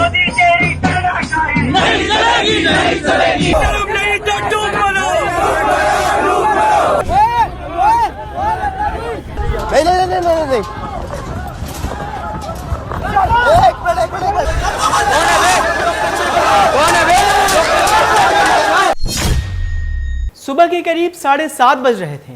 मोदी तेरी तानाशाही नहीं चलेगी, नहीं चलेगी। नहीं तो चुप करो। नहीं। एक मिनट। सुबह के करीब 7:30 बज रहे थे।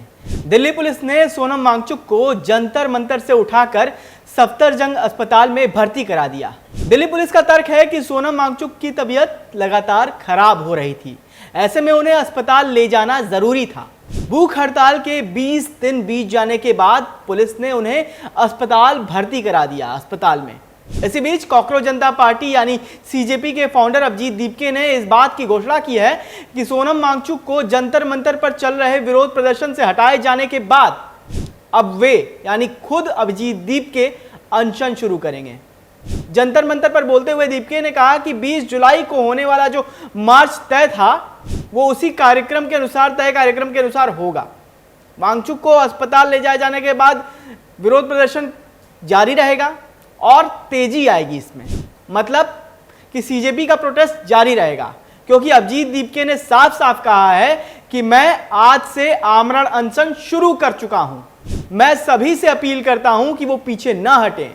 दिल्ली पुलिस ने सोनम वांगचुक को जंतर मंतर से उठाकर सफदरजंग अस्पताल में भर्ती करा दिया। दिल्ली पुलिस का तर्क है कि सोनम वांगचुक की तबीयत लगातार खराब हो रही थी, ऐसे में उन्हें अस्पताल ले जाना जरूरी था। भूख हड़ताल के 20 दिन बीत जाने के बाद पुलिस ने उन्हें अस्पताल भर्ती करा दिया अस्पताल में। इसी बीच कॉकरोच जनता पार्टी यानी सीजेपी के फाउंडर अभिजीत दीपके ने इस बात की घोषणा की है कि सोनम वांगचुक को जंतर मंतर पर चल रहे विरोध प्रदर्शन से हटाए जाने के बाद अब वे यानी खुद अभिजीत दीपके अनशन शुरू करेंगे। जंतर मंतर पर बोलते हुए दीपके ने कहा कि 20 जुलाई को होने वाला जो मार्च तय था वो उसी कार्यक्रम के अनुसार होगा। वांगचुक को अस्पताल ले जाए जाने के बाद विरोध प्रदर्शन जारी रहेगा और तेजी आएगी इसमें, मतलब कि सीजेपी का प्रोटेस्ट जारी रहेगा, क्योंकि अभिजीत दीपके ने साफ साफ कहा है कि मैं आज से आमरण अनशन शुरू कर चुका हूं। मैं सभी से अपील करता हूं कि वो पीछे न हटें।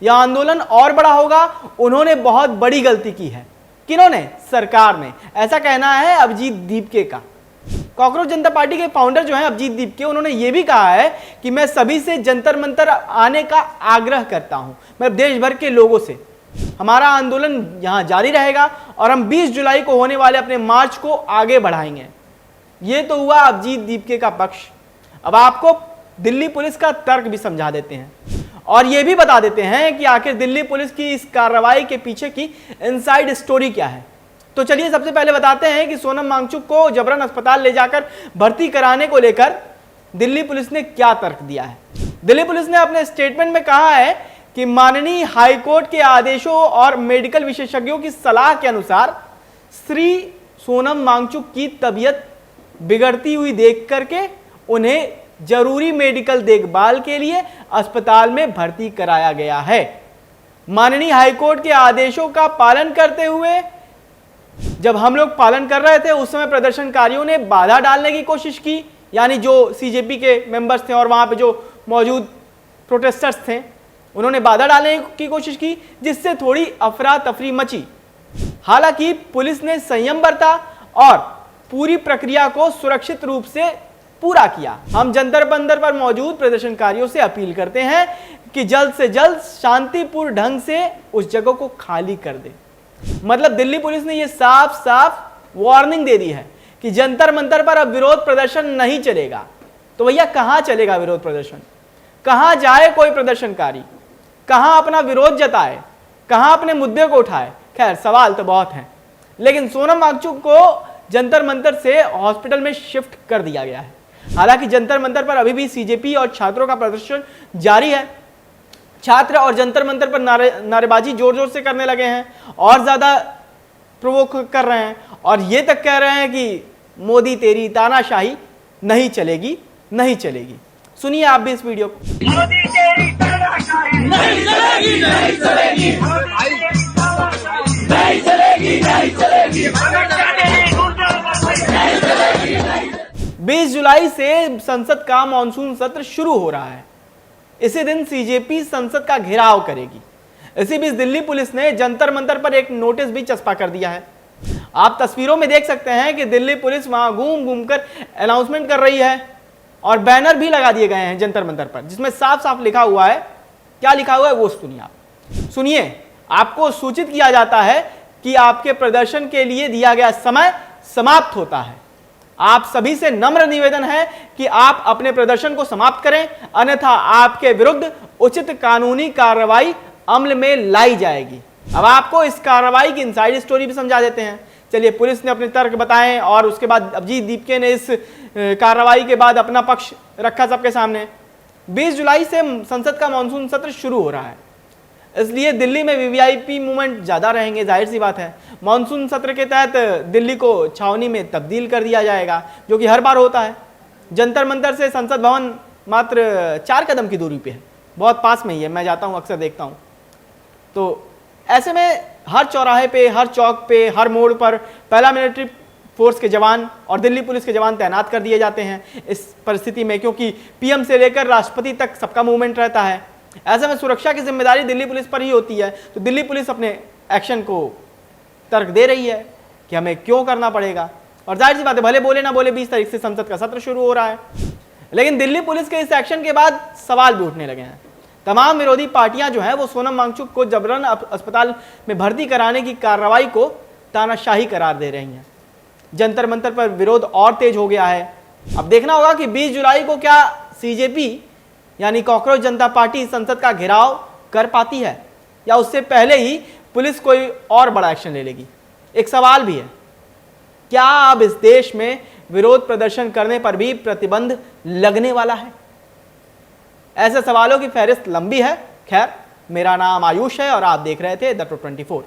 यह आंदोलन और बड़ा होगा। उन्होंने बहुत बड़ी गलती की है। किन्होंने? सरकार ने। ऐसा कहना है अभिजीत दीपके का। कॉकरोच जनता पार्टी के फाउंडर जो हैं अभिजीत दीपके, उन्होंने ये भी कहा है कि मैं सभी से जंतर मंतर आने का आग्रह करता हूं, मैं देश भर के लोगों से। हमारा आंदोलन यहां जारी रहेगा और हम 20 जुलाई को होने वाले अपने मार्च को आगे बढ़ाएंगे। ये तो हुआ अभिजीत दीपके का पक्ष। अब आपको दिल्ली पुलिस का तर्क भी समझा देते हैं और ये भी बता देते हैं कि आखिर दिल्ली पुलिस की इस कार्रवाई के पीछे की इनसाइड स्टोरी क्या है। तो चलिए सबसे पहले बताते हैं कि सोनम वांगचुक को जबरन अस्पताल ले जाकर भर्ती कराने को लेकर दिल्ली पुलिस ने क्या तर्क दिया है। दिल्ली पुलिस ने अपने स्टेटमेंट में कहा है कि माननीय हाईकोर्ट के आदेशों और मेडिकल विशेषज्ञों की सलाह के अनुसार श्री सोनम वांगचुक की तबीयत बिगड़ती हुई देख करके उन्हें जरूरी मेडिकल देखभाल के लिए अस्पताल में भर्ती कराया गया है। माननीय हाईकोर्ट के आदेशों का पालन करते हुए जब हम लोग पालन कर रहे थे उस समय प्रदर्शनकारियों ने बाधा डालने की कोशिश की, यानी जो सीजेपी के मेंबर्स थे और वहां पे जो मौजूद प्रोटेस्टर्स थे उन्होंने बाधा डालने की कोशिश की, जिससे थोड़ी अफरा तफरी मची। हालांकि पुलिस ने संयम बरता और पूरी प्रक्रिया को सुरक्षित रूप से पूरा किया। हम जंतर मंतर पर मौजूद प्रदर्शनकारियों से अपील करते हैं कि जल्द से जल्द शांतिपूर्ण ढंग से उस जगह को खाली कर दे। मतलब दिल्ली पुलिस ने यह साफ साफ वार्निंग दे दी है कि जंतर मंतर पर अब विरोध प्रदर्शन नहीं चलेगा। तो भैया कहां चलेगा विरोध प्रदर्शन? कहां जाए कोई प्रदर्शनकारी? कहां अपना विरोध जताए? कहां अपने मुद्दे को उठाए? खैर सवाल तो बहुत हैं, लेकिन सोनम वांगचुक को जंतर मंतर से हॉस्पिटल में शिफ्ट कर दिया गया है। हालांकि जंतर मंतर पर अभी भी सीजेपी और छात्रों का प्रदर्शन जारी है। छात्र और जंतर मंतर पर नारेबाजी जोर जोर से करने लगे हैं और ज्यादा प्रोवोक कर रहे हैं और ये तक कह रहे हैं कि मोदी तेरी तानाशाही नहीं चलेगी, नहीं चलेगी। सुनिए आप भी इस वीडियो को। मोदी तेरी तानाशाही नहीं चलेगी, नहीं चलेगी। नहीं चलेगी, नहीं चलेगी। 20 जुलाई से संसद का मॉनसून सत्र शुरू हो रहा है। इसी दिन सीजेपी संसद का घेराव करेगी। इसी बीच दिल्ली पुलिस ने जंतर मंतर पर एक नोटिस भी चस्पा कर दिया है। आप तस्वीरों में देख सकते हैं कि दिल्ली पुलिस वहां घूम घूम कर अनाउंसमेंट कर रही है और बैनर भी लगा दिए गए हैं जंतर मंतर पर, जिसमें साफ साफ लिखा हुआ है। क्या लिखा हुआ है वो सुनिए आप। सुनिए, आपको सूचित किया जाता है कि आपके प्रदर्शन के लिए दिया गया समय समाप्त होता है। आप सभी से नम्र निवेदन है कि आप अपने प्रदर्शन को समाप्त करें, अन्यथा आपके विरुद्ध उचित कानूनी कार्रवाई अमल में लाई जाएगी। अब आपको इस कार्रवाई की इनसाइड स्टोरी भी समझा देते हैं। चलिए, पुलिस ने अपने तर्क बताए और उसके बाद अभिजीत दीपके ने इस कार्रवाई के बाद अपना पक्ष रखा सबके सामने। 20 जुलाई से संसद का मानसून सत्र शुरू हो रहा है, इसलिए दिल्ली में वीवीआईपी मूवमेंट ज्यादा रहेंगे। जाहिर सी बात है, मानसून सत्र के तहत दिल्ली को छावनी में तब्दील कर दिया जाएगा, जो कि हर बार होता है। जंतर मंतर से संसद भवन मात्र 4 कदम की दूरी पे है, बहुत पास में ही है। मैं जाता हूँ, अक्सर देखता हूँ। तो ऐसे में हर चौराहे पे, हर चौक पे, हर मोड़ पर पैरामिलिट्री फोर्स के जवान और दिल्ली पुलिस के जवान तैनात कर दिए जाते हैं इस परिस्थिति में, क्योंकि पीएम से लेकर राष्ट्रपति तक सबका मूवमेंट रहता है। ऐसे में सुरक्षा की जिम्मेदारी दिल्ली पुलिस पर ही होती है। तो दिल्ली पुलिस अपने एक्शन को तर्क दे रही है कि हमें क्यों करना पड़ेगा। और जाहिर सी बात है, भले बोले ना बोले 20 तारीख से संसद का सत्र शुरू हो रहा है, लेकिन दिल्ली पुलिस के इस एक्शन के बाद सवाल भी उठने लगे हैं। तमाम विरोधी पार्टियां जो है वो सोनम वांगचुक को जबरन अस्पताल में भर्ती कराने की कार्रवाई को तानाशाही करार दे रही हैं। जंतर मंतर पर विरोध और तेज हो गया है। अब देखना होगा कि 20 जुलाई को क्या सीजेपी यानी कॉकरोच जनता पार्टी संसद का घेराव कर पाती है, या उससे पहले ही पुलिस कोई और बड़ा एक्शन ले लेगी। एक सवाल भी है, क्या अब इस देश में विरोध प्रदर्शन करने पर भी प्रतिबंध लगने वाला है? ऐसे सवालों की फहरिस्त लंबी है। खैर, मेरा नाम आयुष है और आप देख रहे थे द 24।